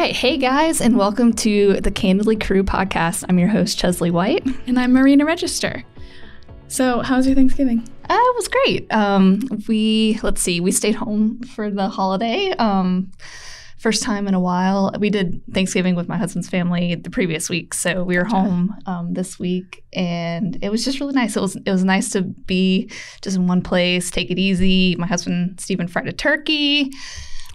right. Hey, guys, and welcome to the Candidly CREW podcast. I'm your host, Chesley White. And I'm Mareena Register. So how was your Thanksgiving? It was great. We stayed home for the holiday. First time in a while. We did Thanksgiving with my husband's family the previous week, so we were home this week, and it was just really nice. It was nice to be just in one place, take it easy. My husband Stephen fried a turkey.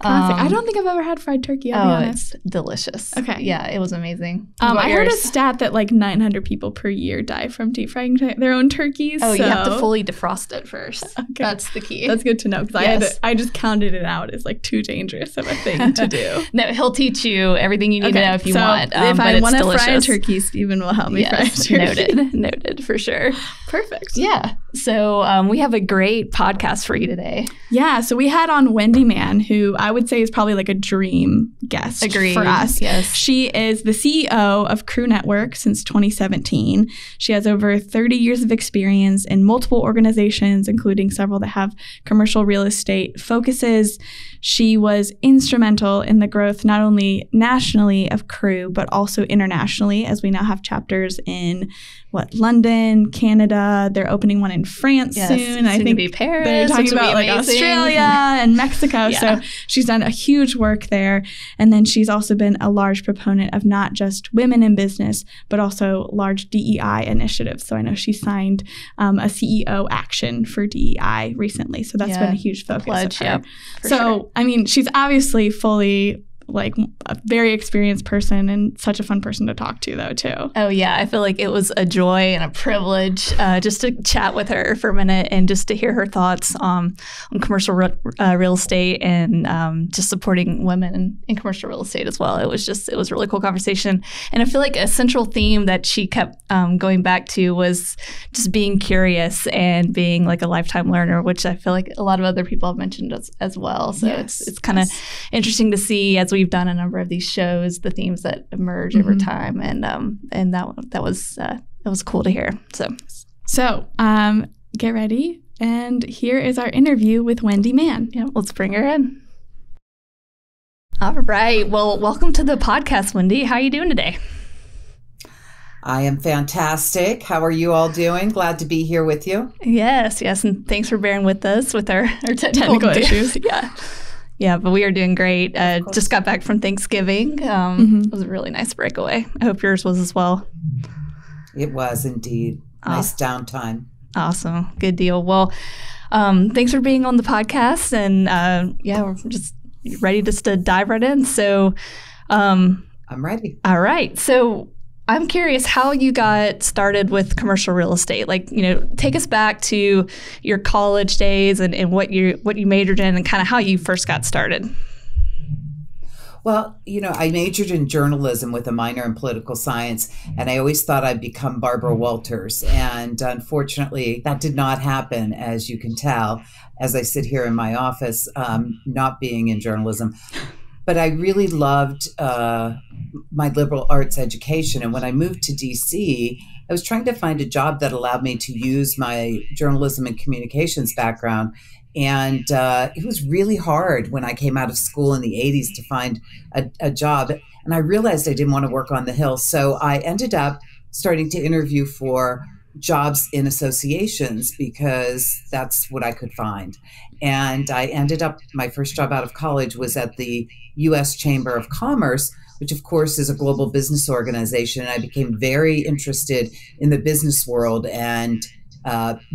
I don't think I've ever had fried turkey, I'll be honest. It's delicious. Okay. Yeah, it was amazing. I heard a stat that like 900 people per year die from deep frying their own turkeys. Oh, so. You have to fully defrost it first. Okay. That's the key. That's good to know, because I just counted it out as like too dangerous of a thing to do. No, he'll teach you everything you need to know if you want. If I want to fry a turkey, Stephen will help me fry a turkey. Noted for sure. Perfect. Yeah. So we have a great podcast for you today. Yeah. So we had on Wendy Mann, who I would say is probably like a dream guest for us. Yes. She is the CEO of CREW Network since 2017. She has over 30 years of experience in multiple organizations, including several that have commercial real estate focuses. She was instrumental in the growth not only nationally of CREW, but also internationally, as we now have chapters in London, Canada. They're opening one in France soon. I think be Paris, they're talking about like Australia and Mexico. Yeah. So she's done a huge work there. And then she's also been a large proponent of not just women in business, but also large DEI initiatives. So I know she signed a CEO action for DEI recently. So that's been a huge focus of her. Yep, so, I mean, she's obviously fully like a very experienced person and such a fun person to talk to, though, too. Oh, yeah. I feel like it was a joy and a privilege just to chat with her for a minute and just to hear her thoughts on commercial real estate and just supporting women in commercial real estate as well. It was a really cool conversation. And I feel like a central theme that she kept going back to was just being curious and being like a lifetime learner, which I feel like a lot of other people have mentioned as well. So it's kind of interesting to see, as we've done a number of these shows, the themes that emerge over time, and that was cool to hear. So get ready, and here is our interview with Wendy Mann. Yeah, let's bring her in. All right. Well, welcome to the podcast, Wendy. How are you doing today? I am fantastic. How are you all doing? Glad to be here with you. Yes, and thanks for bearing with us with our technical issues. Yeah, but we are doing great. Just got back from Thanksgiving. It was a really nice breakaway. I hope yours was as well. It was indeed. Nice downtime. Awesome. Good deal. Well, thanks for being on the podcast. And we're just ready just to dive right in. So I'm ready. All right. So I'm curious how you got started with commercial real estate. Like, take us back to your college days and what you majored in and kind of how you first got started. Well, I majored in journalism with a minor in political science, and I always thought I'd become Barbara Walters. And unfortunately, that did not happen, as you can tell, as I sit here in my office, not being in journalism. But I really loved my liberal arts education. And when I moved to DC, I was trying to find a job that allowed me to use my journalism and communications background. And it was really hard when I came out of school in the 80s to find a job. And I realized I didn't want to work on the Hill. So I ended up starting to interview for jobs in associations because that's what I could find. And I ended up, my first job out of college was at the U.S. Chamber of Commerce, which of course is a global business organization. And I became very interested in the business world and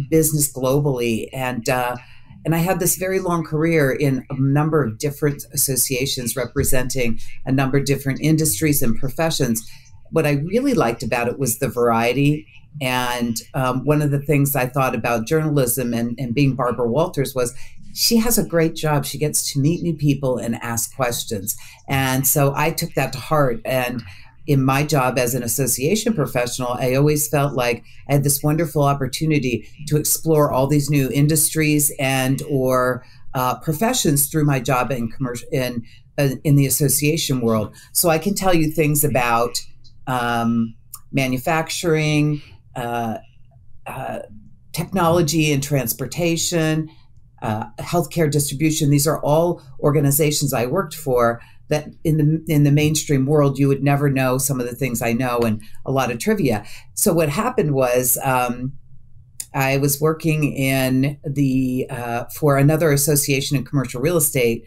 business globally. And I had this very long career in a number of different associations representing a number of different industries and professions. What I really liked about it was the variety. And one of the things I thought about journalism and being Barbara Walters was she has a great job. She gets to meet new people and ask questions. And so I took that to heart. And in my job as an association professional, I always felt like I had this wonderful opportunity to explore all these new industries and or professions through my job in commercial in the association world. So I can tell you things about manufacturing, technology and transportation, healthcare distribution. These are all organizations I worked for that in the mainstream world, you would never know some of the things I know and a lot of trivia. So what happened was I was working in for another association in commercial real estate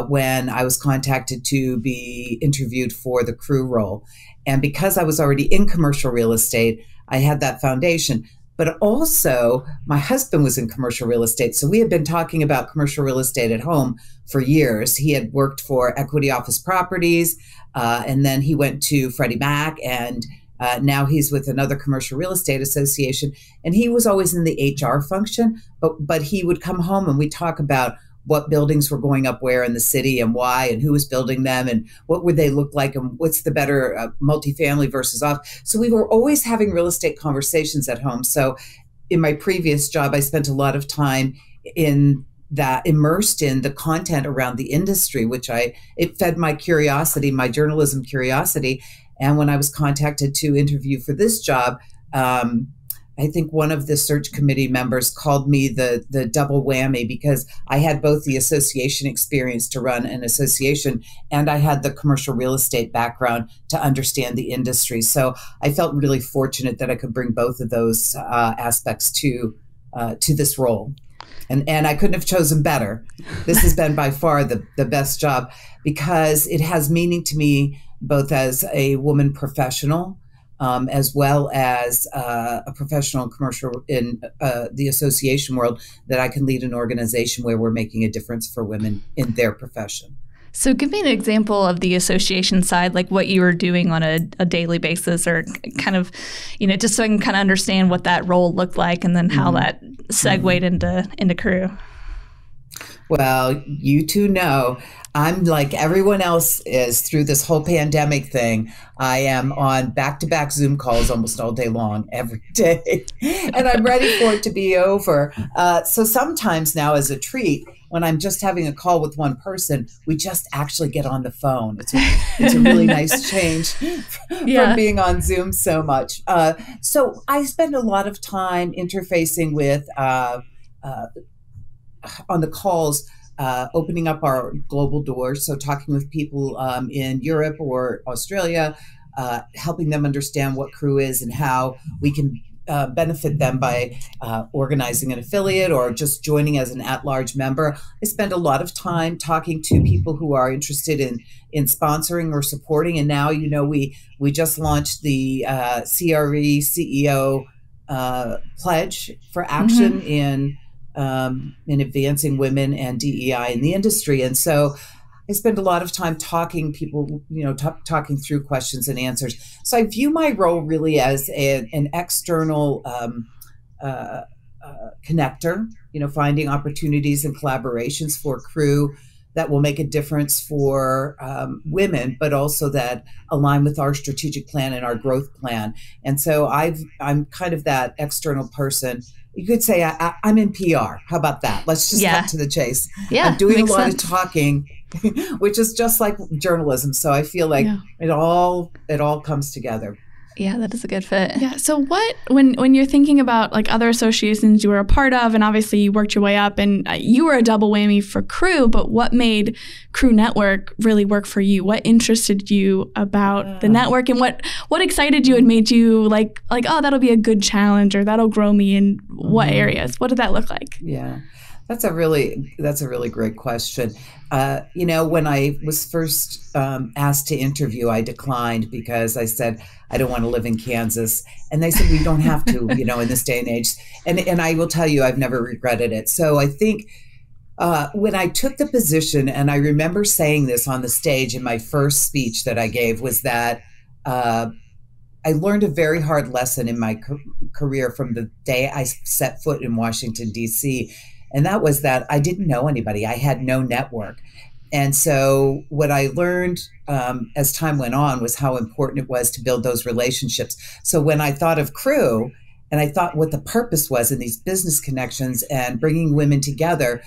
when I was contacted to be interviewed for the CREW role. And because I was already in commercial real estate, I had that foundation. But also, my husband was in commercial real estate. So we had been talking about commercial real estate at home for years. He had worked for Equity Office Properties, and then he went to Freddie Mac, and now he's with another commercial real estate association. And he was always in the HR function, but he would come home and we'd talk about what buildings were going up where in the city and why and who was building them and what would they look like and what's the better multifamily versus off. So we were always having real estate conversations at home. So in my previous job, I spent a lot of time immersed in the content around the industry, it fed my curiosity, my journalism curiosity. And when I was contacted to interview for this job, I think one of the search committee members called me the double whammy because I had both the association experience to run an association and I had the commercial real estate background to understand the industry. So I felt really fortunate that I could bring both of those aspects to this role. And I couldn't have chosen better. This has been by far the best job because it has meaning to me both as a woman professional as well as a professional commercial in the association world, that I can lead an organization where we're making a difference for women in their profession. So give me an example of the association side, like what you were doing on a daily basis, or kind of, just so I can kind of understand what that role looked like and then how that segued into CREW. Well, you two know I'm like everyone else is through this whole pandemic thing. I am on back-to-back Zoom calls almost all day long, every day, and I'm ready for it to be over. So sometimes now as a treat, when I'm just having a call with one person, we just actually get on the phone. It's a really nice change from being on Zoom so much. So I spend a lot of time interfacing with on the calls, opening up our global doors. So talking with people in Europe or Australia, helping them understand what CREW is and how we can benefit them by organizing an affiliate or just joining as an at-large member. I spend a lot of time talking to people who are interested in sponsoring or supporting. And now, we just launched the CRE CEO pledge for action in advancing women and DEI in the industry. And so I spend a lot of time talking through questions and answers. So I view my role really as an external connector, finding opportunities and collaborations for CREW that will make a difference for women, but also that align with our strategic plan and our growth plan. And so I'm kind of that external person. You could say I'm in PR. How about that? Let's just cut to the chase. Yeah, I'm doing a lot sense. of talking, which is just like journalism. So I feel like it all comes together. Yeah, that is a good fit. Yeah. So when you're thinking about like other associations you were a part of, and obviously you worked your way up, and you were a double whammy for CREW, but what made CREW Network really work for you? What interested you about the network, and what excited you and made you like, oh, that'll be a good challenge, or that'll grow me in what areas? What did that look like? Yeah. That's a really great question. When I was first asked to interview, I declined because I said, I don't want to live in Kansas. And they said, we don't have to, in this day and age. And I will tell you, I've never regretted it. So I think when I took the position, and I remember saying this on the stage in my first speech that I gave, was that I learned a very hard lesson in my career from the day I set foot in Washington, D.C., and that was that I didn't know anybody. I had no network. And so what I learned as time went on was how important it was to build those relationships. So when I thought of CREW, and I thought what the purpose was in these business connections and bringing women together,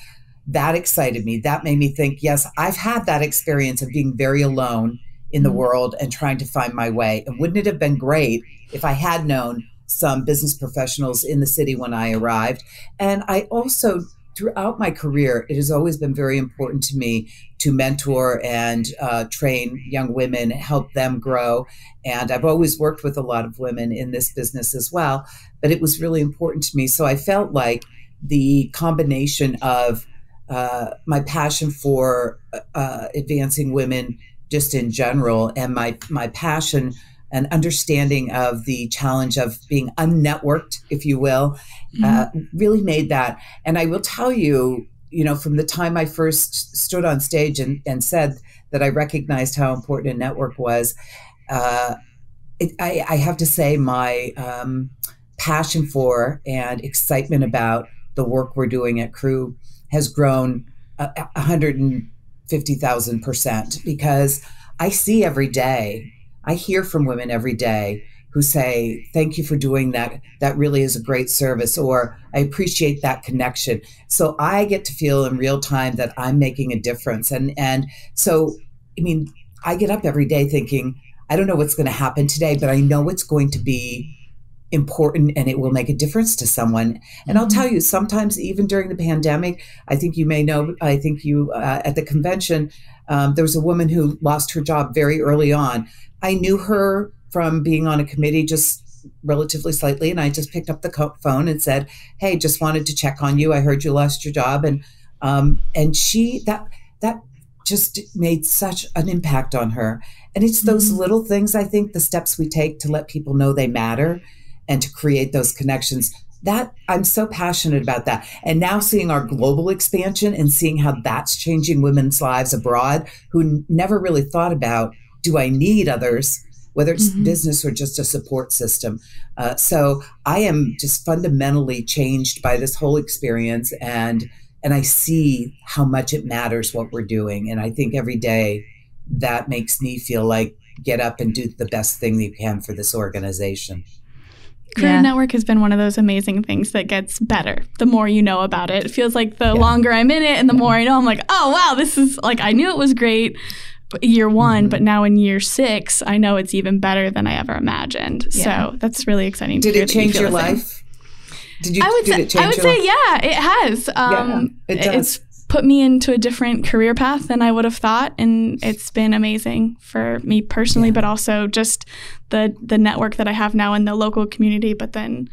that excited me. That made me think, yes, I've had that experience of being very alone in the world and trying to find my way. And wouldn't it have been great if I had known some business professionals in the city when I arrived? And I also throughout my career, it has always been very important to me to mentor and train young women, help them grow. And I've always worked with a lot of women in this business as well, but it was really important to me. So I felt like the combination of my passion for advancing women just in general, and my passion and understanding of the challenge of being unnetworked, if you will, really made that. And I will tell you, from the time I first stood on stage and said that I recognized how important a network was, I have to say my passion for and excitement about the work we're doing at CREW has grown 150,000%, because I see every day, I hear from women every day who say, thank you for doing that. That really is a great service, or I appreciate that connection. So I get to feel in real time that I'm making a difference. And so, I get up every day thinking, I don't know what's going to happen today, but I know it's going to be important and it will make a difference to someone. And I'll tell you, sometimes even during the pandemic, I think you may know, at the convention, there was a woman who lost her job very early on. I knew her from being on a committee just relatively slightly, and I just picked up the phone and said, hey, just wanted to check on you. I heard you lost your job. And that just made such an impact on her. And it's those little things, I think, the steps we take to let people know they matter and to create those connections. That I'm so passionate about that. And now seeing our global expansion and seeing how that's changing women's lives abroad who never really thought about, do I need others, whether it's business or just a support system. So I am just fundamentally changed by this whole experience. And I see how much it matters what we're doing. And I think every day that makes me feel like get up and do the best thing that you can for this organization. CREW Network has been one of those amazing things that gets better the more you know about it. It feels like the longer I'm in it and the more I know, I'm like, oh, wow, this is like, I knew it was great year one, but now in year 6, I know it's even better than I ever imagined. So that's really exciting. Did it change your life? I would say, yeah, it has. It does. It's put me into a different career path than I would have thought. And it's been amazing for me personally, but also just the network that I have now in the local community, but then,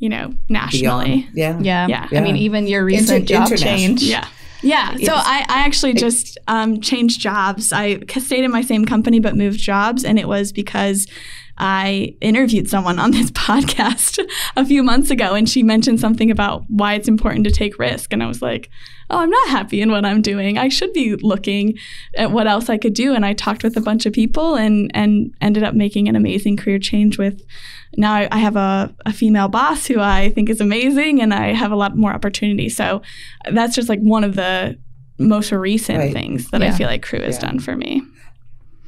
nationally. Beyond. Yeah. I mean, even your recent job change. Yeah. So I actually just changed jobs. I stayed in my same company but moved jobs, and it was because I interviewed someone on this podcast a few months ago, and she mentioned something about why it's important to take risk. And I was like, oh, I'm not happy in what I'm doing. I should be looking at what else I could do. And I talked with a bunch of people and ended up making an amazing career change with, now I have a female boss who I think is amazing, and I have a lot more opportunity. So that's just like one of the most recent things that I feel like CREW has done for me.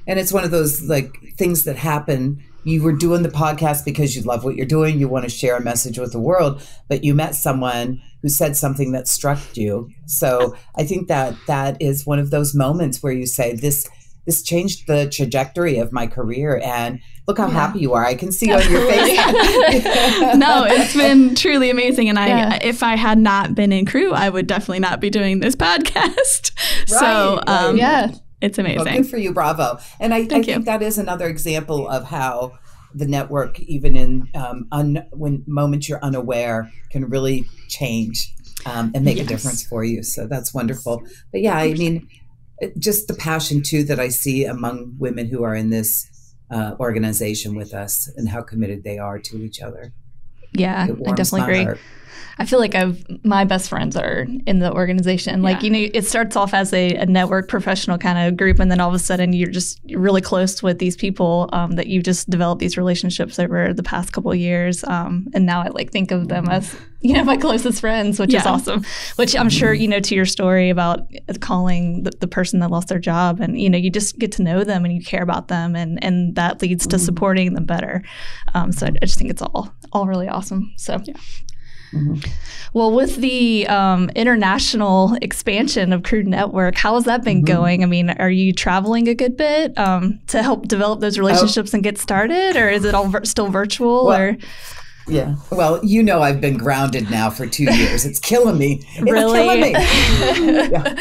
And it's one of those like things that happen. You were doing the podcast because you love what you're doing. You want to share a message with the world, but you met someone who said something that struck you. So I think that is one of those moments where you say, this changed the trajectory of my career, and look how happy you are. I can see on your face. No, it's been truly amazing. And if I had not been in CREW, I would definitely not be doing this podcast. It's amazing. Well, good for you. Bravo. And I think that is another example of how the network, even in when moments you're unaware, can really change and make a difference for you. So that's wonderful. But yeah, I mean, just the passion too that I see among women who are in this organization with us, and how committed they are to each other. Yeah, I definitely agree. Heart. I feel like my best friends are in the organization. Like, it starts off as a network professional kind of group, and then all of a sudden you're really close with these people that you just developed these relationships over the past couple of years. And now I think of them as, my closest friends, which is awesome. Which I'm sure, to your story about calling the person that lost their job, and, you just get to know them and you care about them, and that leads to supporting them better. So I just think it's all really awesome. So, Well, with the international expansion of CREW Network, how has that been going? I mean, are you traveling a good bit to help develop those relationships and get started, or is it all still virtual? Yeah. Well, you know, I've been grounded now for 2 years. It's killing me. It's Really? killing me. Yeah.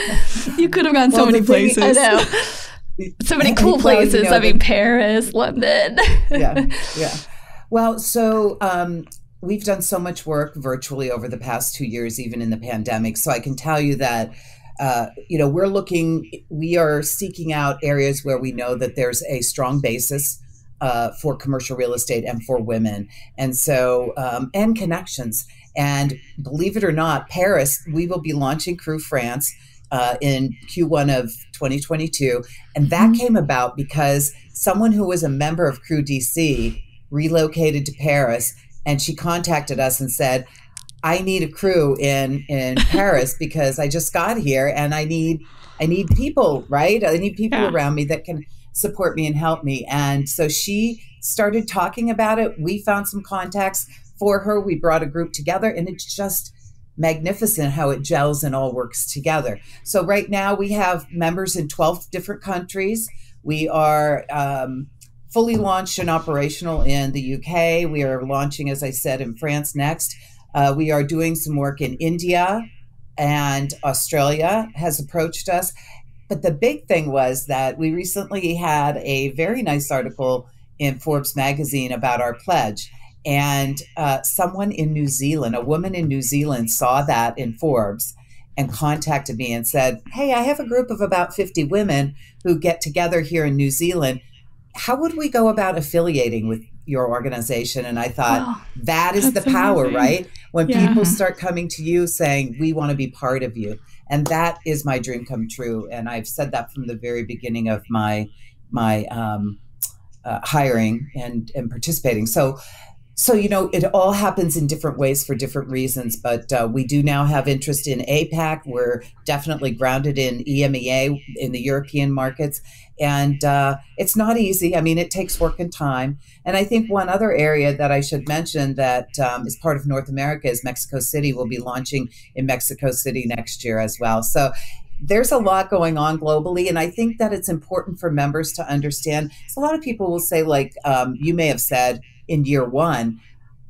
You could have gone so many places. I know. So many cool places. Well, you know, I mean, Paris, London. Yeah. Well, so we've done so much work virtually over the past 2 years, even in the pandemic. So I can tell you that, we are seeking out areas where we know that there's a strong basis for commercial real estate and for women. And so, and connections. And believe it or not, Paris, we will be launching CREW France in Q1 of 2022. And that came about because someone who was a member of CREW DC relocated to Paris, and she contacted us and said, I need a CREW in Paris because I just got here and I need people, right? I need people around me that can support me and help me. And so she started talking about it. We found some contacts for her. We brought a group together, and it's just magnificent how it gels and all works together. So right now we have members in 12 different countries. We are fully launched and operational in the UK. We are launching, as I said, in France next. We are doing some work in India, and Australia has approached us. But the big thing was that we recently had a very nice article in Forbes magazine about our pledge. And someone in New Zealand, a woman in New Zealand, saw that in Forbes and contacted me and said, hey, I have a group of about 50 women who get together here in New Zealand. How would we go about affiliating with your organization? And I thought, that is the power, amazing. Right? When people start coming to you saying, we want to be part of you. And that is my dream come true. And I've said that from the very beginning of my hiring and participating. So, it all happens in different ways for different reasons, but we do now have interest in APAC. We're definitely grounded in EMEA, in the European markets. And it's not easy. I mean, it takes work and time. And I think one other area that I should mention that is part of North America is Mexico City. We'll be launching in Mexico City next year as well. So there's a lot going on globally. And I think that it's important for members to understand. So a lot of people will say, like you may have said, in year one,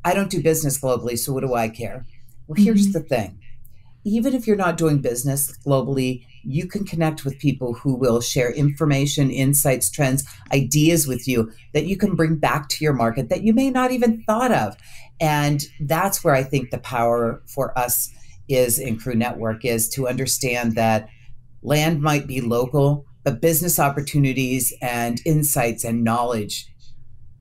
I don't do business globally, so what do I care? Well, here's the thing. Even if you're not doing business globally, you can connect with people who will share information, insights, trends, ideas with you that you can bring back to your market that you may not even thought of. And that's where I think the power for us is in CREW Network, is to understand that land might be local, but business opportunities and insights and knowledge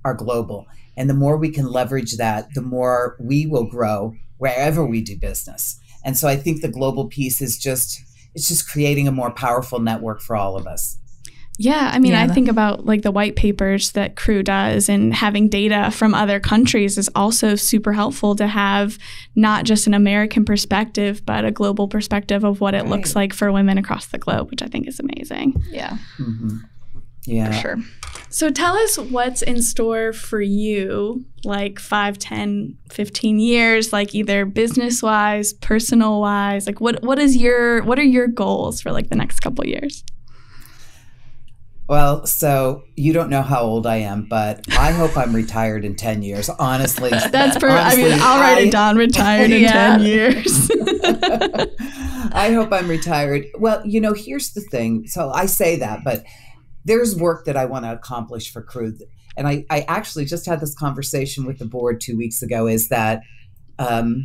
are global. And the more we can leverage that, the more we will grow wherever we do business. And so I think the global piece is it's just creating a more powerful network for all of us. Yeah, I mean, I think about like the white papers that CREW does, and having data from other countries is also super helpful to have not just an American perspective, but a global perspective of what it looks like for women across the globe, which I think is amazing. Yeah. Mm-hmm. Yeah. For sure. So tell us what's in store for you, like 5, 10, 15 years, like either business-wise, personal-wise, like what are your goals for like the next couple of years? Well, so you don't know how old I am, but I hope I'm retired in 10 years, honestly. That's perfect. I mean, I'll write it down, retired in 10 years. I hope I'm retired. Well, here's the thing. So I say that, but there's work that I want to accomplish for CREW. And I actually just had this conversation with the board 2 weeks ago, is that the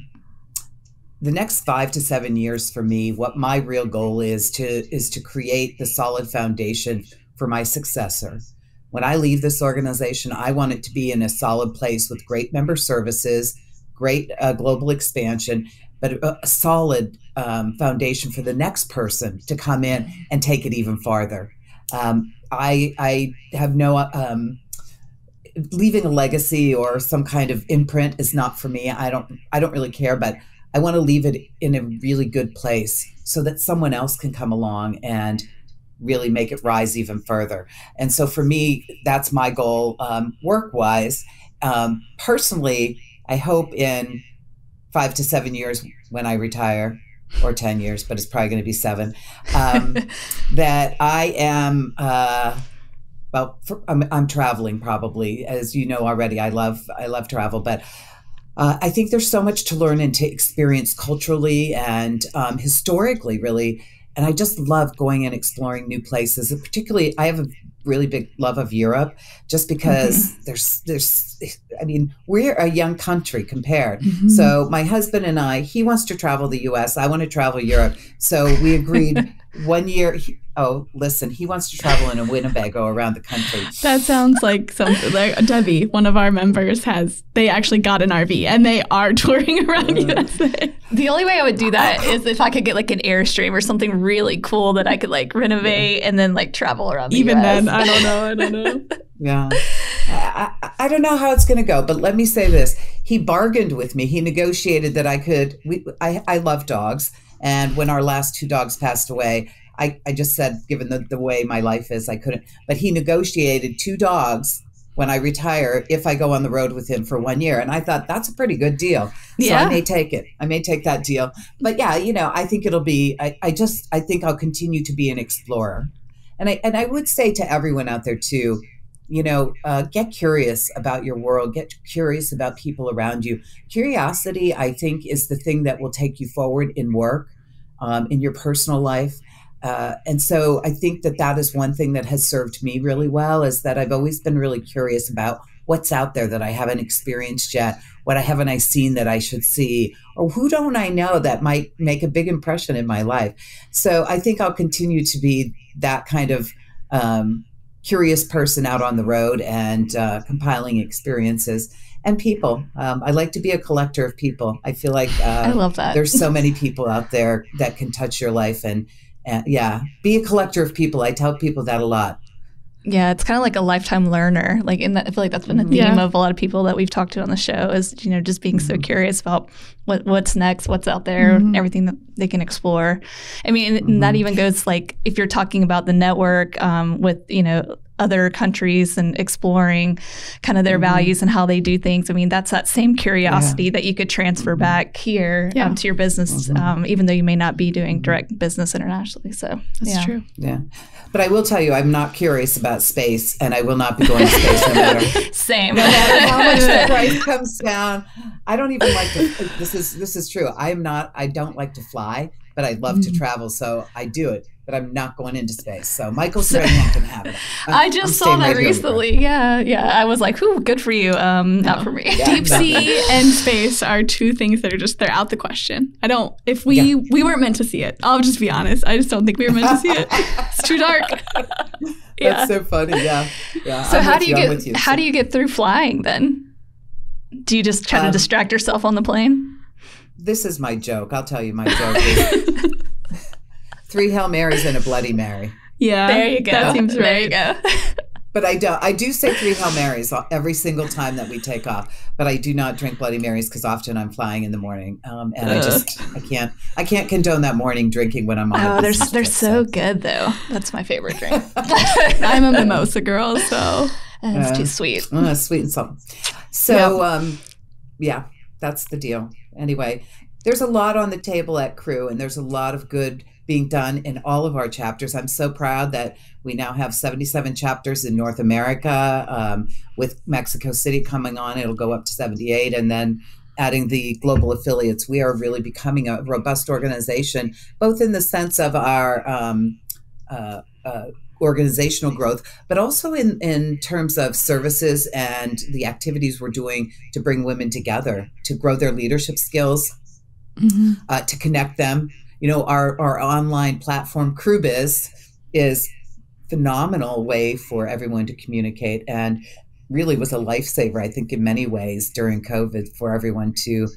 next 5 to 7 years for me, what my real goal is to create the solid foundation for my successor. When I leave this organization, I want it to be in a solid place with great member services, great global expansion, but a solid foundation for the next person to come in and take it even farther. I have no, leaving a legacy or some kind of imprint is not for me. I don't really care, but I want to leave it in a really good place so that someone else can come along and really make it rise even further. And so for me, that's my goal, work-wise. Personally, I hope in 5 to 7 years when I retire, or 10 years, but it's probably going to be 7, that I am, I'm traveling probably. As you know already, I love travel, but I think there's so much to learn and to experience culturally and historically, really. And I just love going and exploring new places. And particularly, I have a really big love of Europe, just because I mean, we're a young country compared. So my husband and I, he wants to travel the US. I want to travel Europe. So we agreed 1 year. He wants to travel in a Winnebago around the country. That sounds like something like Debbie, one of our members, they actually got an RV and they are touring around USA. The only way I would do that is if I could get like an Airstream or something really cool that I could like renovate and then like travel around the Even US. then, I don't know. Yeah. I don't know how it's going to go, but let me say this. He bargained with me. He negotiated that I love dogs. And when our last 2 dogs passed away, I just said, given the way my life is, I couldn't. But he negotiated 2 dogs when I retire if I go on the road with him for 1 year. And I thought that's a pretty good deal. So I may take it. I may take that deal. But yeah, I think it'll be, I think I'll continue to be an explorer. And I would say to everyone out there too, get curious about your world, get curious about people around you. Curiosity, I think, is the thing that will take you forward in work, in your personal life. And so I think that is one thing that has served me really well, is that I've always been really curious about what's out there that I haven't experienced yet. What haven't I seen that I should see? Or who don't I know that might make a big impression in my life? So I think I'll continue to be that kind of curious person out on the road and compiling experiences and people. I like to be a collector of people. I feel like I love that. There's so many people out there that can touch your life. And be a collector of people. I tell people that a lot. Yeah, it's kind of like a lifetime learner. Like I feel like that's been a theme of a lot of people that we've talked to on the show is, just being so curious about what's next, what's out there, everything that they can explore. I mean, and that even goes like if you're talking about the network with, other countries and exploring kind of their values and how they do things. I mean, that's that same curiosity that you could transfer back here to your business, even though you may not be doing direct business internationally. So that's true. Yeah. But I will tell you, I'm not curious about space, and I will not be going to space no matter. Same. No matter how much the price comes down. I don't even like to, this is true. I don't like to fly, but I love to travel. So I do it. But I'm not going into space. So Michael Strahan can have it. I just saw that recently. Yeah. I was like, "Ooh, good for you." Not for me. Deep sea and space are 2 things that are they're out the question. We weren't meant to see it. I'll just be honest. I just don't think we were meant to see it. It's too dark. That's so funny. Yeah. So how do you get through flying then? Do you just try to distract yourself on the plane? This is my joke. I'll tell you my joke is 3 Hail Marys and a Bloody Mary. Yeah, there you go. That seems right. There you go. But I do say 3 Hail Marys every single time that we take off. But I do not drink Bloody Marys because often I'm flying in the morning, and I can't condone that morning drinking when I'm on. They're so good though. That's my favorite drink. I'm a mimosa girl, so it's too sweet. Sweet and salt. So that's the deal. Anyway, there's a lot on the table at CREW, and there's a lot of good being done in all of our chapters. I'm so proud that we now have 77 chapters in North America, with Mexico City coming on. It'll go up to 78, and then adding the global affiliates. We are really becoming a robust organization, both in the sense of our organizational growth, but also in terms of services and the activities we're doing to bring women together, to grow their leadership skills, to connect them. Our online platform, CREWBiz, is phenomenal way for everyone to communicate, and really was a lifesaver, I think, in many ways during COVID for everyone to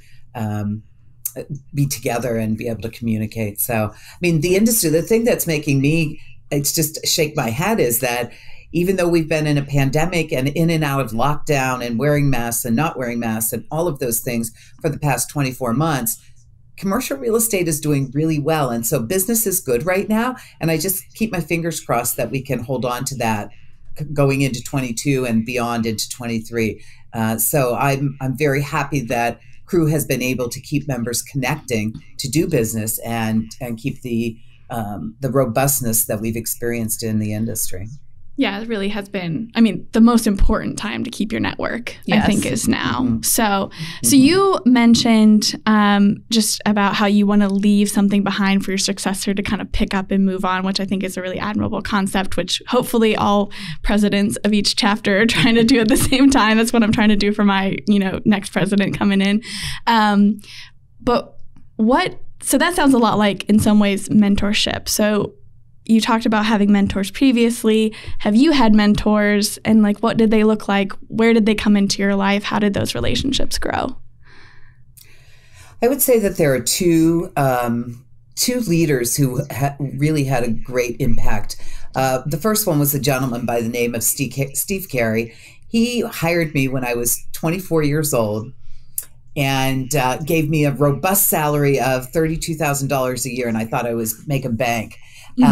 be together and be able to communicate. So, I mean, the industry, the thing that's making me, it's just shake my head is that even though we've been in a pandemic and in and out of lockdown and wearing masks and not wearing masks and all of those things for the past 24 months, commercial real estate is doing really well. And so business is good right now. And I just keep my fingers crossed that we can hold on to that going into 22 and beyond into 23. So I'm very happy that CREW has been able to keep members connecting to do business and keep the robustness that we've experienced in the industry. Yeah, it really has been, I mean, the most important time to keep your network, Yes. I think, is now. So you mentioned just about how you want to leave something behind for your successor to kind of pick up and move on, which I think is a really admirable concept, which hopefully all presidents of each chapter are trying to do at the same time. That's what I'm trying to do for my, next president coming in. So that sounds a lot like, in some ways, mentorship. So you talked about having mentors previously. Have you had mentors, and what did they look like? Where did they come into your life? How did those relationships grow? I would say that there are two leaders who really had a great impact. The first one was a gentleman by the name of Steve Carey. He hired me when I was 24 years old and gave me a robust salary of $32,000 a year, and I thought I was making bank. But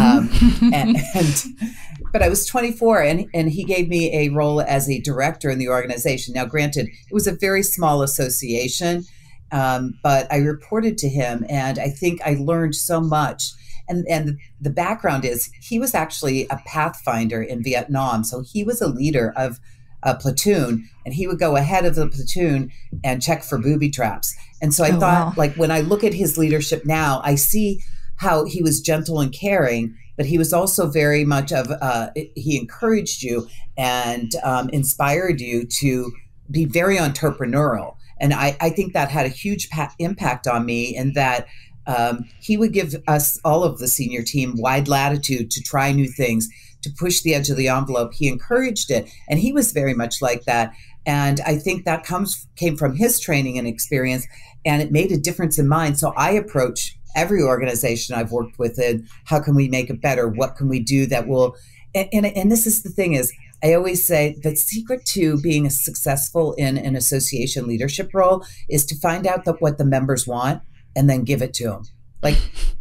I was 24, and he gave me a role as a director in the organization. Now, granted, it was a very small association, but I reported to him, and I think I learned so much. And the background is he was actually a pathfinder in Vietnam, so he was a leader of a platoon, and he would go ahead of the platoon and check for booby traps. And so I thought, when I look at his leadership now, I see how he was gentle and caring, but he was also very much of, he encouraged you and inspired you to be very entrepreneurial. And I think that had a huge impact on me, in that he would give us, all of the senior team, wide latitude to try new things, to push the edge of the envelope. He encouraged it, and he was very much like that. And I think that came from his training and experience, and it made a difference in mine. So I approach every organization I've worked with, and how can we make it better? What can we do that will, and this is the thing is, I always say the secret to being successful in an association leadership role is to find out what the members want and then give it to them.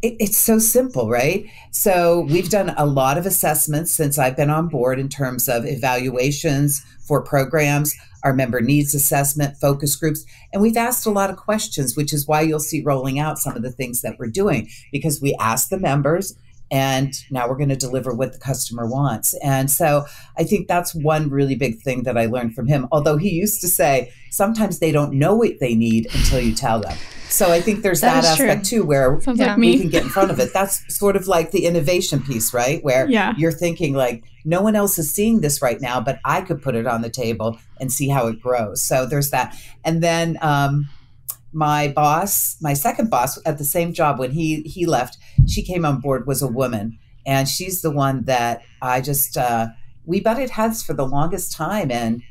It's so simple, right? So we've done a lot of assessments since I've been on board in terms of evaluations for programs, our member needs assessment, focus groups, and we've asked a lot of questions, which is why you'll see rolling out some of the things that we're doing, because we ask the members, and now we're going to deliver what the customer wants. And so I think that's one really big thing that I learned from him, although he used to say sometimes they don't know what they need until you tell them. So I think there's that aspect too, where we can get in front of it. That's sort of like the innovation piece, right? Where you're thinking no one else is seeing this right now, but I could put it on the table and see how it grows. So there's that. And then my second boss at the same job, when he left, she came on board, was a woman. And she's the one that I just, we butted heads for the longest time. And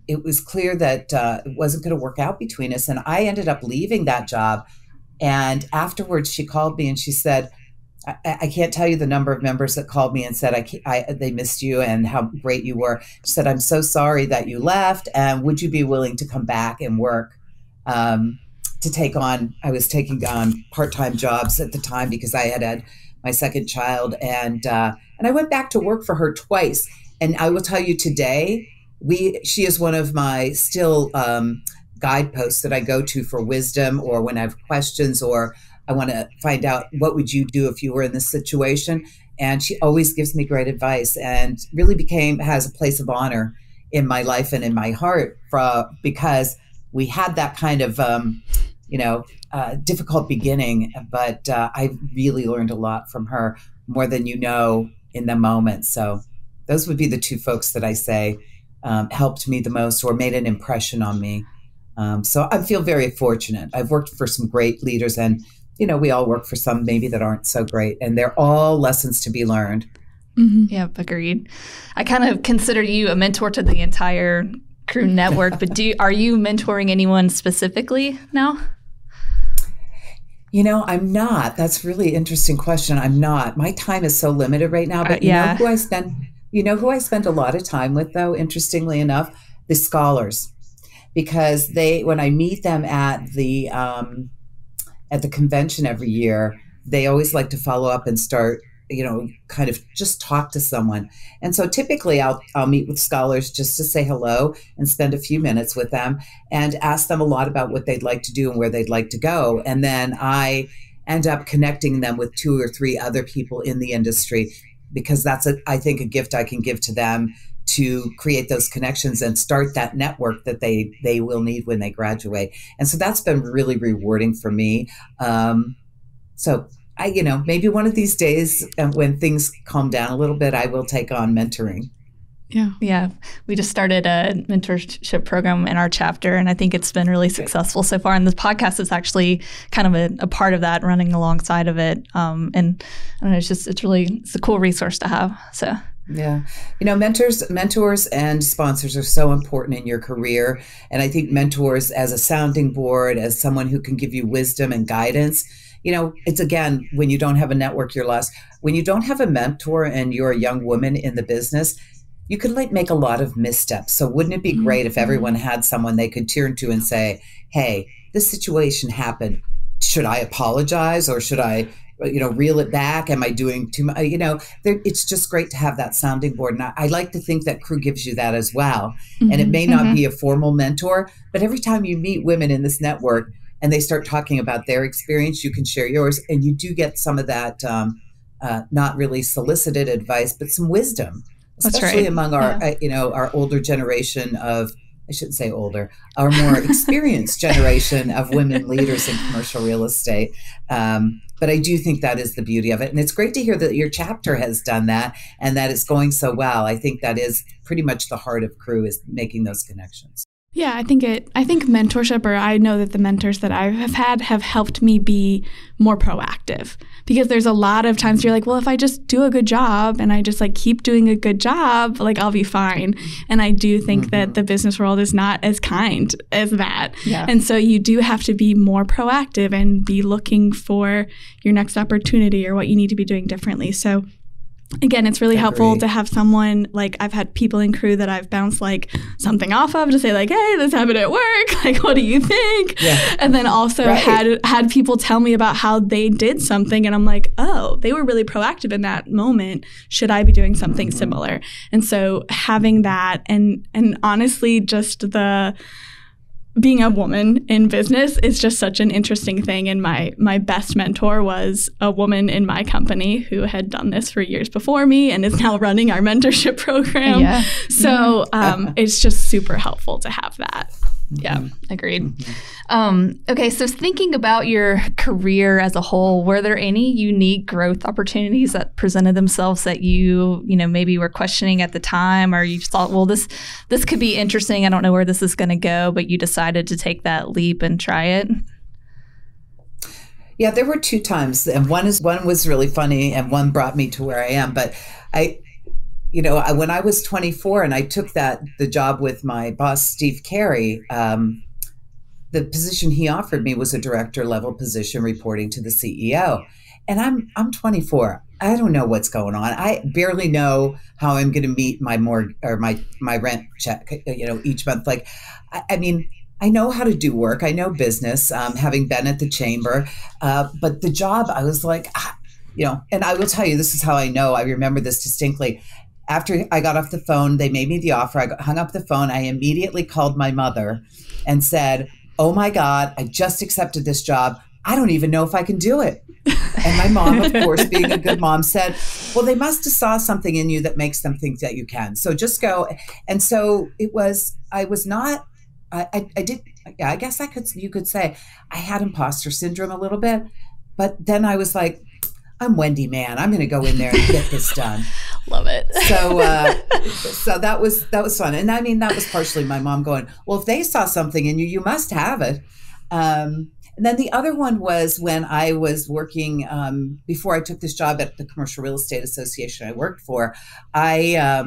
it was clear that it wasn't going to work out between us. And I ended up leaving that job. And afterwards, she called me and she said, I can't tell you the number of members that called me and said they missed you and how great you were. She said, I'm so sorry that you left. And would you be willing to come back and work to take on, I was taking on part-time jobs at the time because I had my second child. And I went back to work for her twice. And I will tell you today, she is one of my still guideposts that I go to for wisdom, or when I have questions, or I want to find out what would you do if you were in this situation. And she always gives me great advice, and really has a place of honor in my life and in my heart because we had that kind of, difficult beginning, but I really learned a lot from her, more than you know in the moment. So those would be the two folks that I say helped me the most or made an impression on me. So I feel very fortunate. I've worked for some great leaders, and, we all work for some maybe that aren't so great, and they're all lessons to be learned. Mm-hmm. Yep, agreed. I kind of consider you a mentor to the entire CREW network, but are you mentoring anyone specifically now? I'm not. That's a really interesting question. I'm not. My time is so limited right now, but you know who I spend a lot of time with, though, interestingly enough? The scholars. Because when I meet them at the convention every year, they always like to follow up and start, kind of just talk to someone. And so typically I'll meet with scholars just to say hello and spend a few minutes with them and ask them a lot about what they'd like to do and where they'd like to go. And then I end up connecting them with 2 or 3 other people in the industry. because that's I think a gift I can give to them to create those connections and start that network that they will need when they graduate. And so that's been really rewarding for me. So I, maybe one of these days when things calm down a little bit, I will take on mentoring. Yeah. We just started a mentorship program in our chapter, and I think it's been really successful so far. And the podcast is actually kind of a part of that, running alongside of it. And I don't know, it's a cool resource to have. So. Yeah. Mentors and sponsors are so important in your career. And I think mentors as a sounding board, as someone who can give you wisdom and guidance, it's again, when you don't have a network, you're lost. When you don't have a mentor and you're a young woman in the business, you could make a lot of missteps. So wouldn't it be great if everyone had someone they could turn to and say, hey, this situation happened. Should I apologize or should I, reel it back? Am I doing too much? It's just great to have that sounding board. And I like to think that CREW gives you that as well. And it may not be a formal mentor, but every time you meet women in this network and they start talking about their experience, you can share yours. And you do get some of that, not really solicited advice, but some wisdom. Especially among our, our older generation of, I shouldn't say older, our more experienced generation of women leaders in commercial real estate. But I do think that is the beauty of it. And it's great to hear that your chapter has done that and that it's going so well. I think that is pretty much the heart of CREW, is making those connections. Yeah, I think mentorship, or I know that the mentors that I have had have helped me be more proactive, because there's a lot of times you're like, well, if I just do a good job and I just keep doing a good job, I'll be fine. And I do think that the business world is not as kind as that. Yeah. And so you do have to be more proactive and be looking for your next opportunity or what you need to be doing differently. So again, it's really helpful to have someone, I've had people in CREW that I've bounced something off of to say hey, this happened at work. What do you think? Yeah. And then also had people tell me about how they did something. And I'm like, oh, they were really proactive in that moment. Should I be doing something similar? And so having that and honestly, just being a woman in business is just such an interesting thing. And my best mentor was a woman in my company who had done this for years before me and is now running our mentorship program. Yeah. So it's just super helpful to have that. Yeah, agreed. Okay, so thinking about your career as a whole, were there any unique growth opportunities that presented themselves that you maybe were questioning at the time, or you thought, well, this could be interesting, I don't know where this is going to go, but you decided to take that leap and try it? Yeah, there were two times, and one was really funny, and one brought me to where I am. But when I was 24 and I took the job with my boss, Steve Carey, the position he offered me was a director level position reporting to the CEO. And I'm 24. I don't know what's going on. I barely know how I'm going to meet my my rent check, each month. I know how to do work. I know business, having been at the chamber. But the job, I was like, and I will tell you, this is how I know. I remember this distinctly. After I got off the phone, they made me the offer. I hung up the phone. I immediately called my mother and said, oh my God, I just accepted this job. I don't even know if I can do it. And my mom, of course, being a good mom, said, well, they must have saw something in you that makes them think that you can. So just go. And so I guess you could say I had imposter syndrome a little bit, but then I was like, I'm Wendy Mann. I'm going to go in there and get this done. Love it. So that was fun. And I mean, that was partially my mom going, well, if they saw something in you, you must have it. And then the other one was when I was working, before I took this job at the Commercial Real Estate Association I worked for, that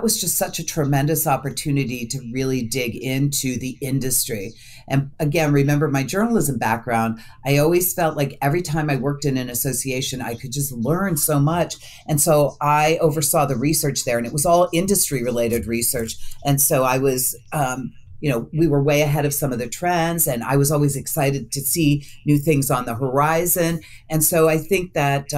was just such a tremendous opportunity to really dig into the industry. And again, remember my journalism background, I always felt like every time I worked in an association, I could just learn so much. And so I oversaw the research there, and it was all industry related research. And so I was, we were way ahead of some of the trends, and I was always excited to see new things on the horizon. And so I think that,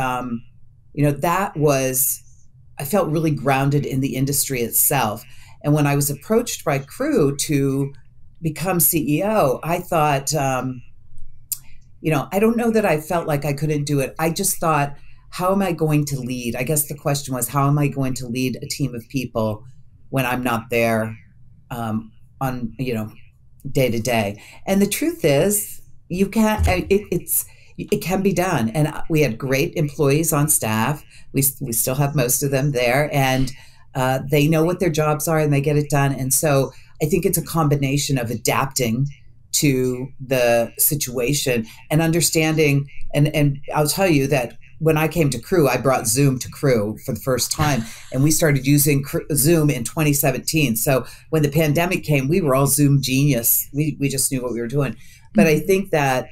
I felt really grounded in the industry itself. And when I was approached by CREW to become CEO, I thought, I don't know that I felt like I couldn't do it. I just thought how am I going to lead? I guess the question was, how am I going to lead a team of people when I'm not there on, day to day? And the truth is, you can't, it can be done. And we had great employees on staff. We still have most of them there, and they know what their jobs are and they get it done. And so I think it's a combination of adapting to the situation and understanding. And I'll tell you that when I came to CREW, I brought Zoom to CREW for the first time, and we started using Zoom in 2017. So when the pandemic came, we were all Zoom genius. We just knew what we were doing. But I think that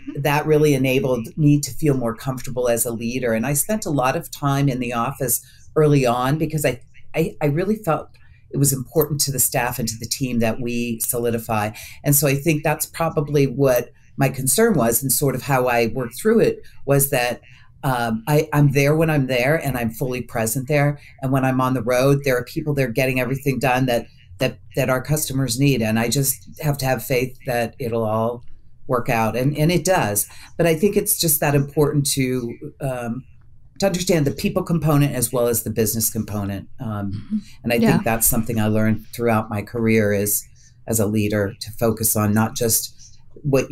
really enabled me to feel more comfortable as a leader. And I spent a lot of time in the office early on because I really felt it was important to the staff and to the team that we solidify. And so I think that's probably what my concern was, and sort of how I worked through it was that I'm there when I'm there, and I'm fully present there. And when I'm on the road, there are people there getting everything done that our customers need. And I just have to have faith that it'll all work out. And it does. But I think it's just that important to understand the people component as well as the business component. And I think that's something I learned throughout my career is as a leader, to focus on not just what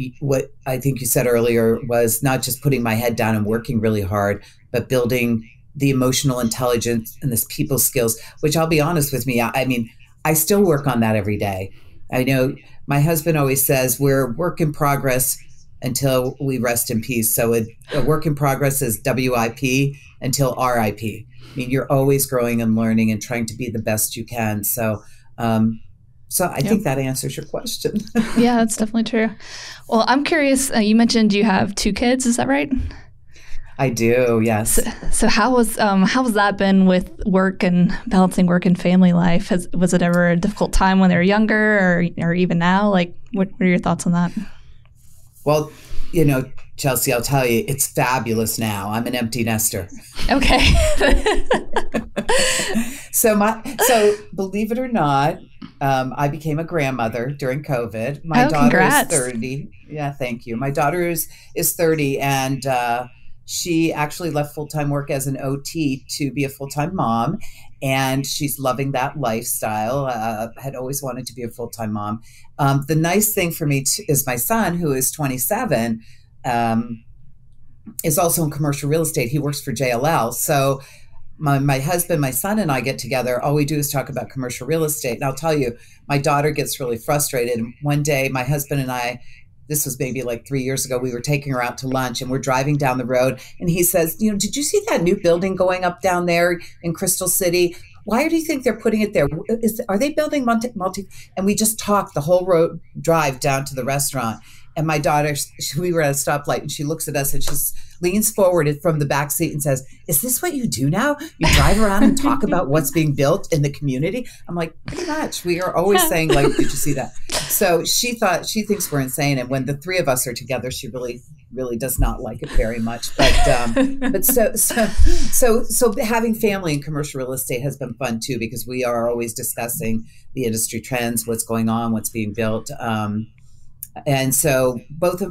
I think you said earlier was not just putting my head down and working really hard, but building the emotional intelligence and this people skills, which I'll be honest with me. I mean, I still work on that every day. I know my husband always says we're work in progress until we rest in peace. So a work in progress is WIP until RIP. I mean, you're always growing and learning and trying to be the best you can. So, I think that answers your question. Yeah, that's definitely true. Well, I'm curious, you mentioned you have 2 kids, is that right? I do, yes. So how has that been with work and balancing work and family life? Was it ever a difficult time when they were younger or even now? Like, what are your thoughts on that? Well, Chelsea, I'll tell you, it's fabulous now. I'm an empty nester. Okay. So believe it or not, I became a grandmother during COVID. My daughter congrats. is 30. Yeah, thank you. My daughter is 30, and she actually left full-time work as an OT to be a full-time mom, and she's loving that lifestyle. Had always wanted to be a full-time mom. The nice thing for me is my son, who is 27, is also in commercial real estate. He works for JLL. So my husband, my son, and I get together. All we do is talk about commercial real estate. And I'll tell you, my daughter gets really frustrated. And one day, my husband and I, this was maybe like 3 years ago, we were taking her out to lunch, and we're driving down the road. And he says, did you see that new building going up down there in Crystal City? Why do you think they're putting it there? Are they building multi? And we just talked the whole road drive down to the restaurant. And my daughter, we were at a stoplight, and she looks at us and she leans forward from the back seat and says, "Is this what you do now? You drive around and talk about what's being built in the community?" I'm like, pretty much. We are always saying, like, did you see that? So she thinks we're insane. And when the 3 of us are together, she really, really does not like it very much. But so having family in commercial real estate has been fun too, because we are always discussing the industry trends, what's going on, what's being built. And so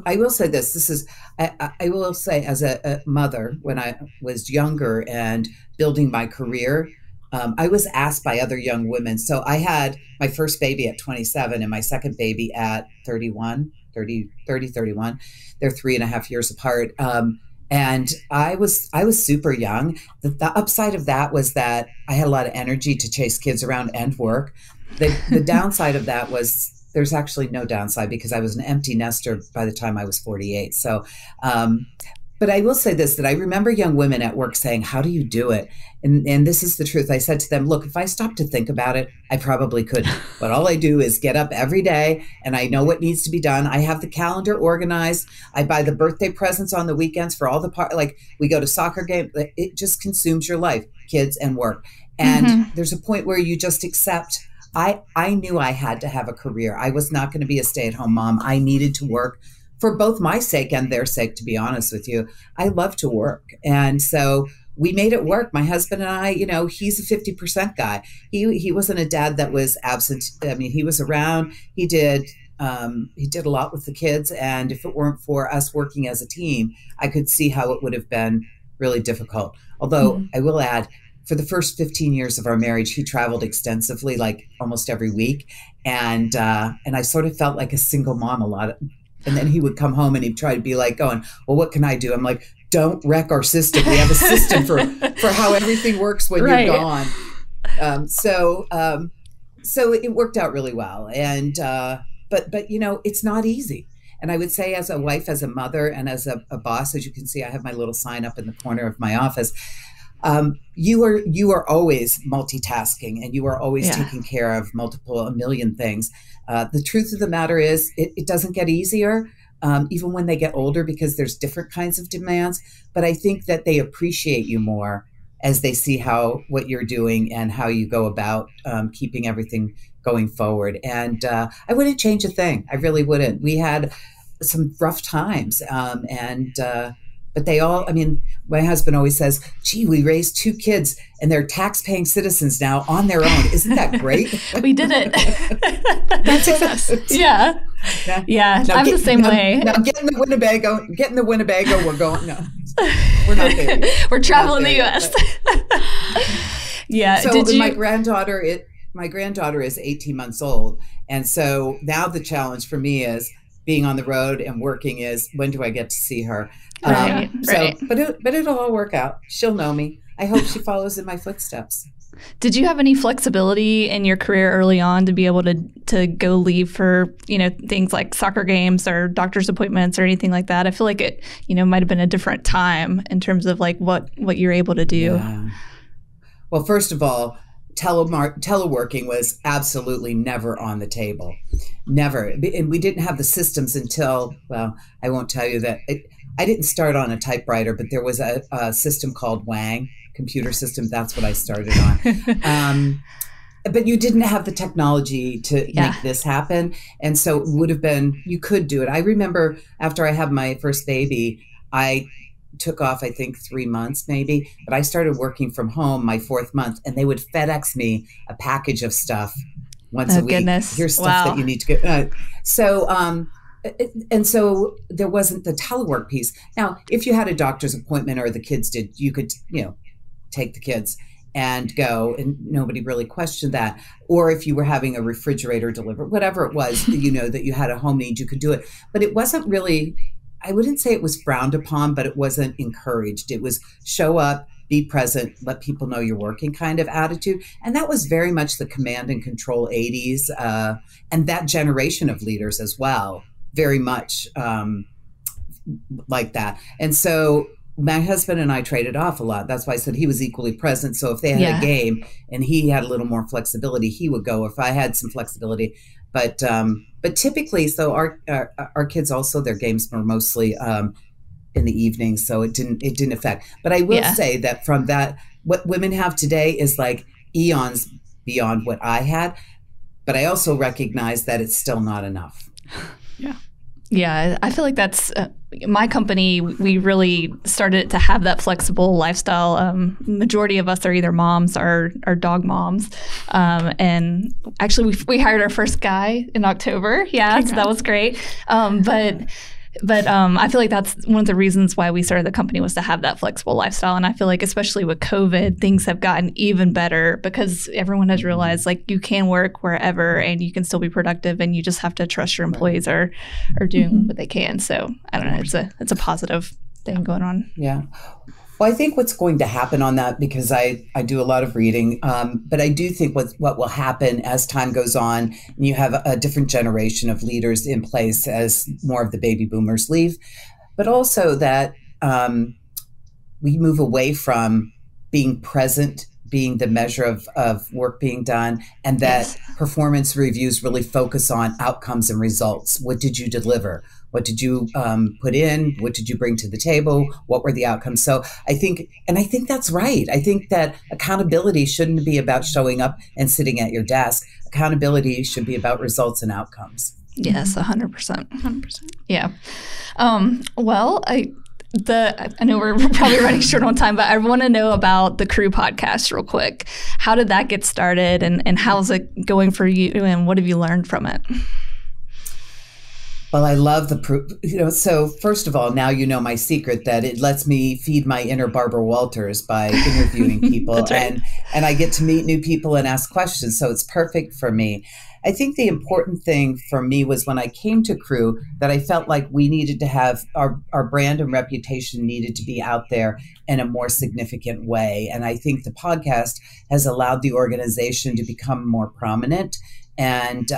I will say this, I will say as a mother, when I was younger and building my career, I was asked by other young women. So I had my first baby at 27 and my second baby at 31. They're 3.5 years apart. And I was super young. The upside of that was that I had a lot of energy to chase kids around and work. The downside of that was there's actually no downside, because I was an empty nester by the time I was 48. So, but I will say this, that I remember young women at work saying, "How do you do it?" And this is the truth. I said to them, "Look, if I stopped to think about it, I probably could. But all I do is get up every day, and I know what needs to be done. I have the calendar organized. I buy the birthday presents on the weekends for all the like we go to soccer game. It just consumes your life, kids and work. And there's a point where you just accept. I knew I had to have a career. I was not going to be a stay-at-home mom. I needed to work for both my sake and their sake, to be honest with you. I love to work. And so we made it work. My husband and I, he's a 50% guy. He wasn't a dad that was absent. I mean, he was around. He did a lot with the kids. And if it weren't for us working as a team, I could see how it would have been really difficult. Although I will add, for the first 15 years of our marriage, he traveled extensively, like almost every week. And I sort of felt like a single mom a lot. And then he would come home and he'd try to be like going, well, what can I do? I'm like, don't wreck our system. We have a system for how everything works when you're gone. So it worked out really well. And, but you know, it's not easy. And I would say as a wife, as a mother, and as a boss, as you can see, I have my little sign up in the corner of my office. You are always multitasking, and you are always taking care of a million things. The truth of the matter is it doesn't get easier, even when they get older, because there's different kinds of demands. But I think that they appreciate you more as they see what you're doing and how you go about keeping everything going forward. And I wouldn't change a thing. I really wouldn't. We had some rough times, but they all, I mean, my husband always says, gee, we raised 2 kids and they're tax-paying citizens now on their own. Isn't that great? We did it. That's success. Yeah. Now I'm the same way. Now get in the Winnebago. We're going, no, we're not there. We're traveling the U.S. Yeah. So my granddaughter is 18 months old. And so now the challenge for me is being on the road and working is, when do I get to see her? Right. But it'll all work out. She'll know me. I hope she follows in my footsteps. Did you have any flexibility in your career early on to be able to go leave for, things like soccer games or doctor's appointments or anything like that? I feel like it, might have been a different time in terms of like what you're able to do. Yeah. Well, first of all, teleworking was absolutely never on the table. Never. And we didn't have the systems until, well, I won't tell you that. I didn't start on a typewriter, but there was a system called Wang, computer system. That's what I started on. But you didn't have the technology to make this happen. And so it would have been, you could do it. I remember after I had my first baby, I took off, I think 3 months maybe, but I started working from home my 4th month, and they would FedEx me a package of stuff once a week. Goodness. Here's stuff that you need to get. And so there wasn't the telework piece. Now, if you had a doctor's appointment or the kids did, you could, take the kids and go, and nobody really questioned that. Or if you were having a refrigerator delivered, whatever it was, that you had a home need, you could do it. But it wasn't really, I wouldn't say it was frowned upon, but it wasn't encouraged. It was show up, be present, let people know you're working kind of attitude. And that was very much the command and control 80s, and that generation of leaders as well, very much like that. And so my husband and I traded off a lot. That's why I said he was equally present. So if they had a game and he had a little more flexibility, he would go. If I had some flexibility, but typically, so our kids also, their games were mostly in the evening, so it didn't affect. But I will say that from that, what women have today is like eons beyond what I had. But I also recognize that it's still not enough. Yeah, I feel like that's my company. We really started to have that flexible lifestyle. Majority of us are either moms or dog moms. And actually, we hired our first guy in October. Yeah, so that was great. But I feel like that's one of the reasons why we started the company, was to have that flexible lifestyle. And I feel like especially with COVID, things have gotten even better because everyone has realized like you can work wherever and you can still be productive, and you just have to trust your employees are doing what they can. So I don't know, it's a positive thing going on. Yeah. Well, I think what's going to happen on that, because I do a lot of reading, but I do think what will happen as time goes on, and you have a different generation of leaders in place as more of the baby boomers leave, but also that we move away from being present, being the measure of work being done, and that performance reviews really focus on outcomes and results. What did you deliver? What did you put in? What did you bring to the table? What were the outcomes? So I think that's right. I think that accountability shouldn't be about showing up and sitting at your desk. Accountability should be about results and outcomes. Yes, 100%. 100%. Yeah. Well, I know we're probably running short on time, but I want to know about the CREW podcast real quick. How did that get started, and how's it going for you, and what have you learned from it? Well, I love so first of all, now you know my secret that it lets me feed my inner Barbara Walters by interviewing people. That's right. And I get to meet new people and ask questions. So it's perfect for me. I think the important thing for me was when I came to CREW that I felt like we needed to have our brand and reputation needed to be out there in a more significant way. And I think the podcast has allowed the organization to become more prominent and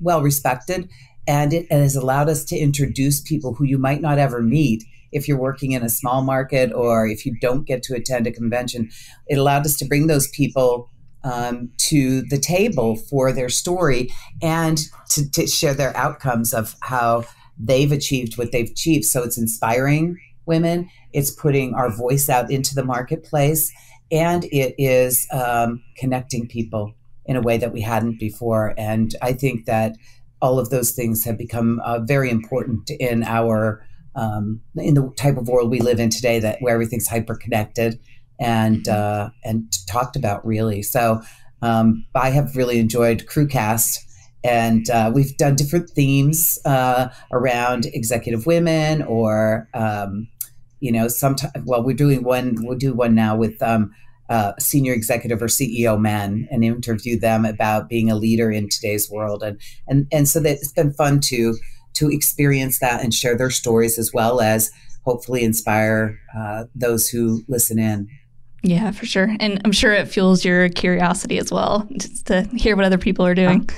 well respected. And it has allowed us to introduce people who you might not ever meet if you're working in a small market or if you don't get to attend a convention. It allowed us to bring those people to the table for their story and to share their outcomes of how they've achieved what they've achieved. So it's inspiring women, it's putting our voice out into the marketplace, and it is connecting people in a way that we hadn't before. And I think that all of those things have become very important in in the type of world we live in today, that where everything's hyper connected and talked about, really. So I have really enjoyed CREWcast, and we've done different themes around executive women, or sometimes. Well, we'll do one now with senior executive or CEO men, and interview them about being a leader in today's world, and so that it's been fun to experience that and share their stories, as well as hopefully inspire those who listen in. Yeah, for sure. And I'm sure it fuels your curiosity as well, just to hear what other people are doing.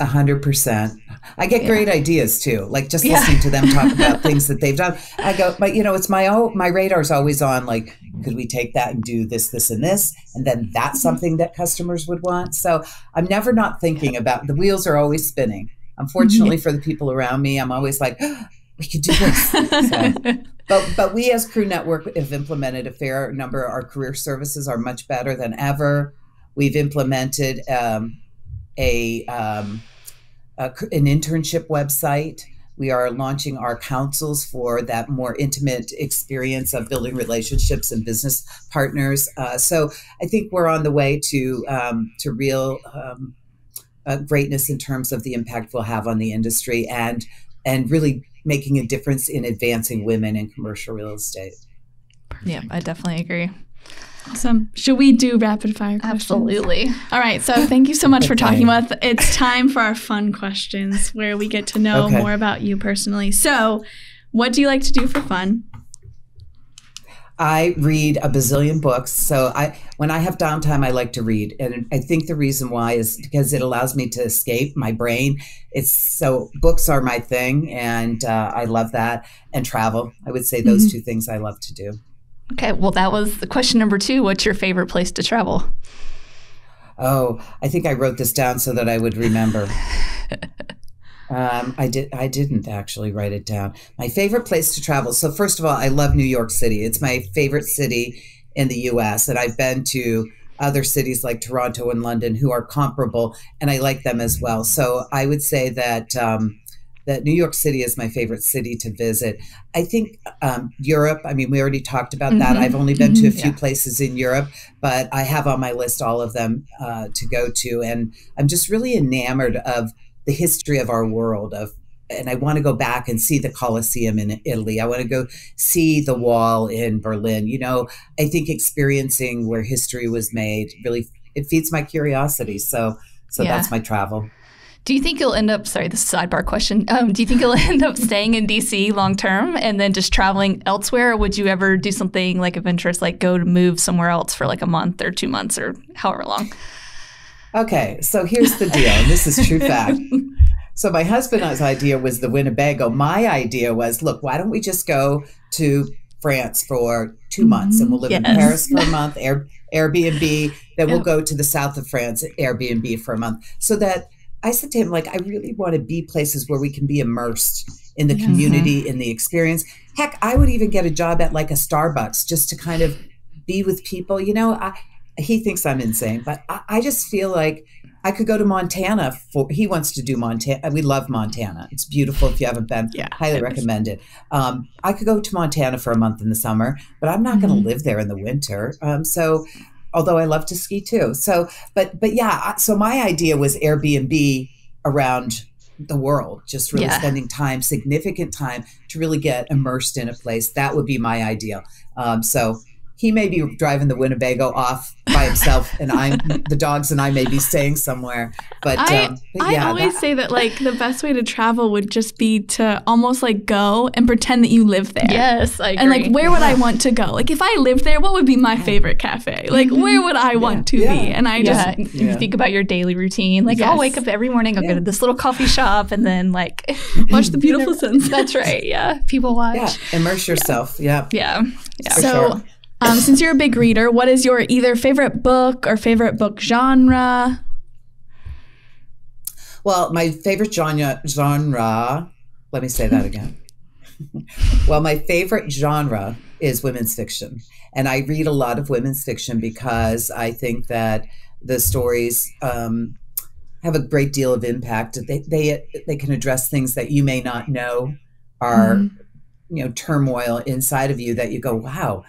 100%. I get great ideas too, like just listening to them talk about things that they've done. I go, but it's my radar's always on, like, could we take that and do this, this, and this? And then that's something that customers would want. So I'm never not thinking about, the wheels are always spinning. Unfortunately for the people around me, I'm always like, we could do this. So, but we as CREW Network have implemented a fair number. Our career services are much better than ever. We've implemented an internship website. We are launching our councils for that more intimate experience of building relationships and business partners. So I think we're on the way to real greatness in terms of the impact we'll have on the industry, and really making a difference in advancing women in commercial real estate. Yeah, I definitely agree. Awesome. Should we do rapid fire questions? Absolutely. All right. So thank you so much for talking with us. It's time for our fun questions where we get to know more about you personally. So what do you like to do for fun? I read a bazillion books. So when I have downtime, I like to read. And I think the reason why is because it allows me to escape my brain. Books are my thing, and I love that. And travel. I would say those two things I love to do. Okay, well, that was the question number 2. What's your favorite place to travel? Oh, I think I wrote this down so that I would remember. I didn't actually write it down. My favorite place to travel. So first of all, I love New York City. It's my favorite city in the U.S. And I've been to other cities like Toronto and London who are comparable, and I like them as well. So I would say that that New York City is my favorite city to visit. I think Europe, I mean, we already talked about that. I've only been to a few places in Europe, but I have on my list all of them to go to. And I'm just really enamored of the history of our world, and I want to go back and see the Colosseum in Italy. I want to go see the Wall in Berlin. I think experiencing where history was made really, it feeds my curiosity. So that's my travel. Do you think you'll end up, sorry, this is a sidebar question. Do you think you'll end up staying in DC long term and then just traveling elsewhere? Or would you ever do something like adventurous, like go to move somewhere else for like a month or 2 months or however long? Okay, so here's the deal. And this is true fact. So my husband's idea was the Winnebago. My idea was, look, why don't we just go to France for 2 months and we'll live in Paris for a month, Airbnb, then we'll go to the south of France, Airbnb for a month. So that I said to him, like, I really want to be places where we can be immersed in the community, in the experience. Heck, I would even get a job at like a Starbucks just to kind of be with people. He thinks I'm insane, but I just feel like I could go to Montana he wants to do Montana. We love Montana. It's beautiful. If you haven't been, highly recommend it. I could go to Montana for a month in the summer, but I'm not going to live there in the winter. Although I love to ski too. So, but yeah, so my idea was Airbnb around the world, just really spending time, significant time to really get immersed in a place. That would be my ideal. So he may be driving the Winnebago off by himself, and the dogs and I may be staying somewhere. But I always say that like the best way to travel would just be to almost like go and pretend that you live there. Yes, I agree. And like, where would I want to go? Like, if I lived there, what would be my favorite cafe? Like, where would I want to be? And I just you think about your daily routine. Like, I'll wake up every morning, I'll go to this little coffee shop, and then like watch the beautiful sunset. That's right. Yeah, people watch. Yeah, immerse yourself. Yeah. So. Since you're a big reader, what is your either favorite book or favorite book genre? Well, my favorite genre, let me say that again. Well, my favorite genre is women's fiction. And I read a lot of women's fiction because I think that the stories have a great deal of impact. They can address things that you may not know are, turmoil inside of you that you go, wow,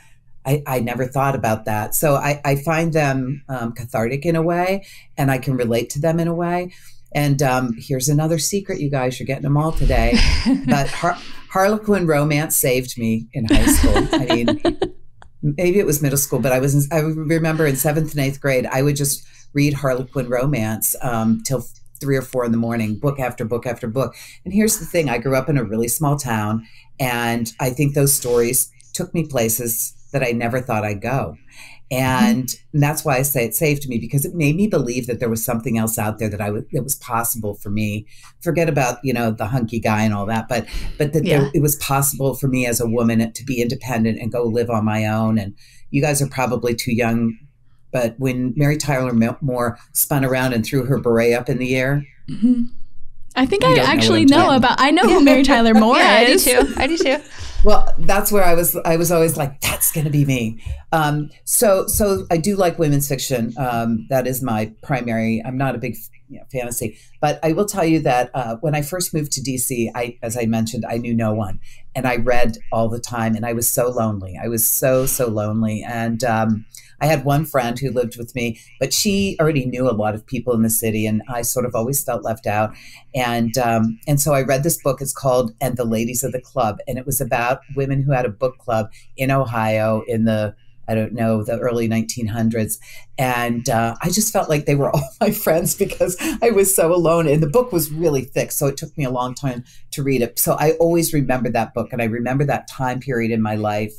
I never thought about that. So I find them cathartic in a way, and I can relate to them in a way. And here's another secret, you guys. You're getting them all today. But Harlequin romance saved me in high school. I mean, maybe it was middle school, but I remember in 7th and 8th grade, I would just read Harlequin romance till 3 or 4 in the morning, book after book after book. And here's the thing. I grew up in a really small town, and I think those stories took me places that I never thought I'd go. And that's why I say it saved me, because it made me believe that there was something else out there that was possible for me. Forget about, the hunky guy and all that, but it was possible for me as a woman to be independent and go live on my own. And you guys are probably too young, but when Mary Tyler Moore spun around and threw her beret up in the air. I think I actually know who Mary Tyler Moore is. I do too. Well, that's where I was always like, that's going to be me. So I do like women's fiction. That is my primary. I'm not a big fantasy, but I will tell you that when I first moved to DC, as I mentioned, I knew no one, and I read all the time, and I was so lonely. I was so lonely, and I had one friend who lived with me, but she already knew a lot of people in the city, and I sort of always felt left out. And so I read this book. It's called "And the Ladies of the Club," and it was about women who had a book club in Ohio in the early 1900s. And I just felt like they were all my friends because I was so alone. And the book was really thick, so it took me a long time to read it. So I always remember that book, and I remember that time period in my life.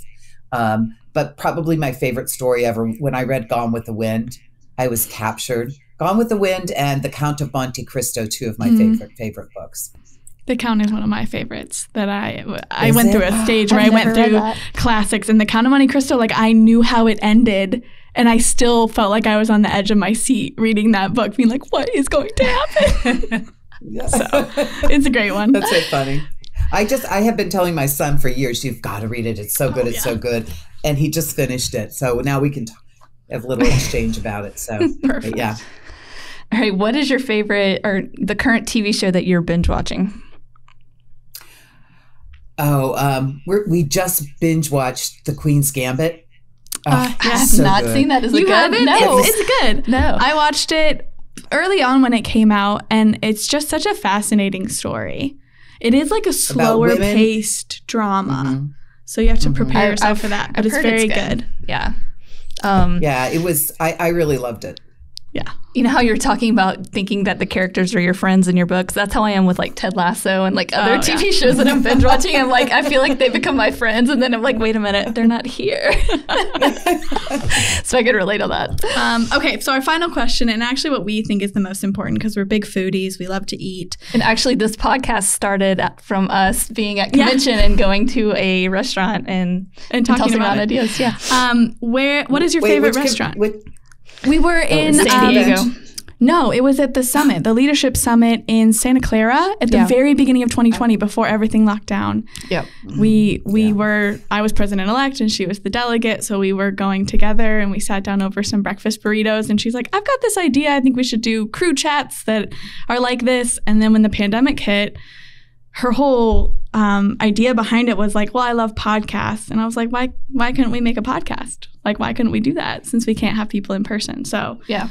But probably my favorite story ever, when I read Gone with the Wind, I was captured. Gone with the Wind and The Count of Monte Cristo, 2 of my favorite books. The Count is one of my favorites. That I went through a stage where I went through classics, and The Count of Monte Cristo, like I knew how it ended, and I still felt like I was on the edge of my seat reading that book, being like, what is going to happen? So it's a great one. That's so funny. I have been telling my son for years, you've got to read it. It's so good. It's so good. And he just finished it. So now we can have a little exchange about it. So perfect. Yeah. All right. What is your favorite or the current TV show that you're binge watching? We just binge watched The Queen's Gambit. I have not seen that. Is it good? Haven't? No. It's good. No. I watched it early on when it came out, and it's just such a fascinating story. It is like a slower paced drama. So you have to prepare yourself for that. But it's very good. Yeah. Yeah, it was, I really loved it. Yeah. You know how you're talking about thinking that the characters are your friends in your books? That's how I am with like Ted Lasso and like other TV shows that I'm binge watching. I'm like, I feel like they become my friends, and then I'm like, wait a minute, they're not here. So I could relate on that. Okay, so our final question, and actually what we think is the most important, because we're big foodies, we love to eat. And actually this podcast started from us being at convention and going to a restaurant and talking about ideas. Yeah. What is your favorite restaurant? We were in San Diego. No, it was at the summit, the leadership summit in Santa Clara at the very beginning of 2020, before everything locked down. Yep. I was president-elect and she was the delegate, so we were going together and we sat down over some breakfast burritos, and she's like, I've got this idea. I think we should do crew chats that are like this. And then when the pandemic hit, her whole idea behind it was like, well, I love podcasts. And I was like, why couldn't we make a podcast? Like, why couldn't we do that since we can't have people in person? So yeah,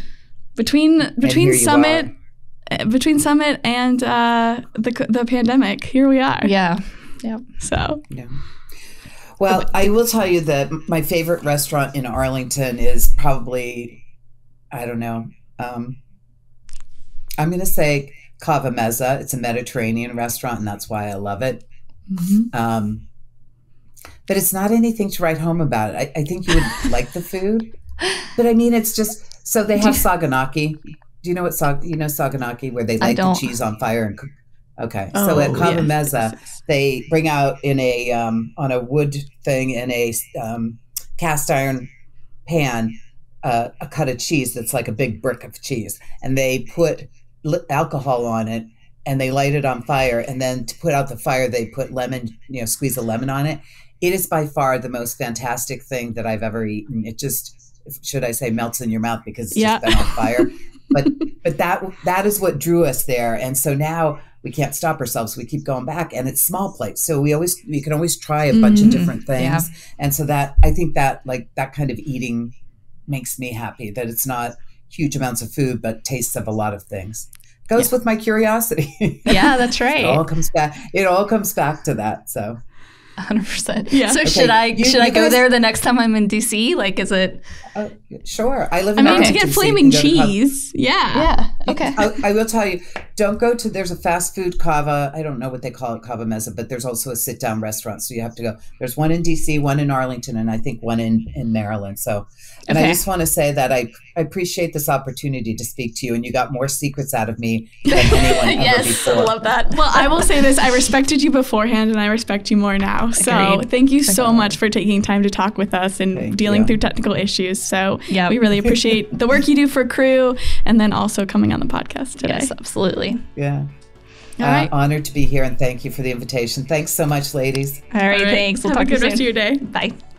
between Summit between Summit and the pandemic, here we are. Yeah. Yeah. So. Yeah. Well, I will tell you that my favorite restaurant in Arlington is probably, I don't know, I'm going to say Cava Mezza. It's a Mediterranean restaurant, and that's why I love it. Mm-hmm. But it's not anything to write home about. I think you would like the food. But I mean, it's just, so they have saganaki. Do you know what saganaki, where they light the cheese on fire and cook? Okay. So at Cava Mezza, they bring out in a, on a wood thing in a cast iron pan, a cut of cheese that's like a big brick of cheese. And they put alcohol on it and they light it on fire. And then to put out the fire, they put lemon, squeeze a lemon on it. It is by far the most fantastic thing that I've ever eaten. It just, should I say, melts in your mouth because it's just been on fire. But that is what drew us there. And so now we can't stop ourselves. We keep going back, and it's small plates. So we can always try a bunch of different things. Yeah. And so that, I think that that kind of eating makes me happy, that it's not huge amounts of food, but tastes of a lot of things. Goes with my curiosity. Yeah, that's right. It all comes back to that. So 100%. Yeah. So should I go there the next time I'm in DC? Like, is it? Sure. I live in Arlington, to get flaming cheese. Yeah. Okay. I will tell you, don't go to, there's a fast food Cava. I don't know what they call it, Cava Mezza, but there's also a sit down restaurant. So you have to go. There's one in DC, one in Arlington, and I think one in Maryland. So, and I just want to say that I appreciate this opportunity to speak to you, and you got more secrets out of me than anyone ever before. I love that. Well, I will say this. I respected you beforehand, and I respect you more now. So thank you so much for taking time to talk with us and dealing through technical issues. So we really appreciate the work you do for CREW, and then also coming on the podcast today. Yes, absolutely. Yeah. All right. Honored to be here, and thank you for the invitation. Thanks so much, ladies. All right. Thanks. We'll talk to you soon. Have a good rest of your day. Bye.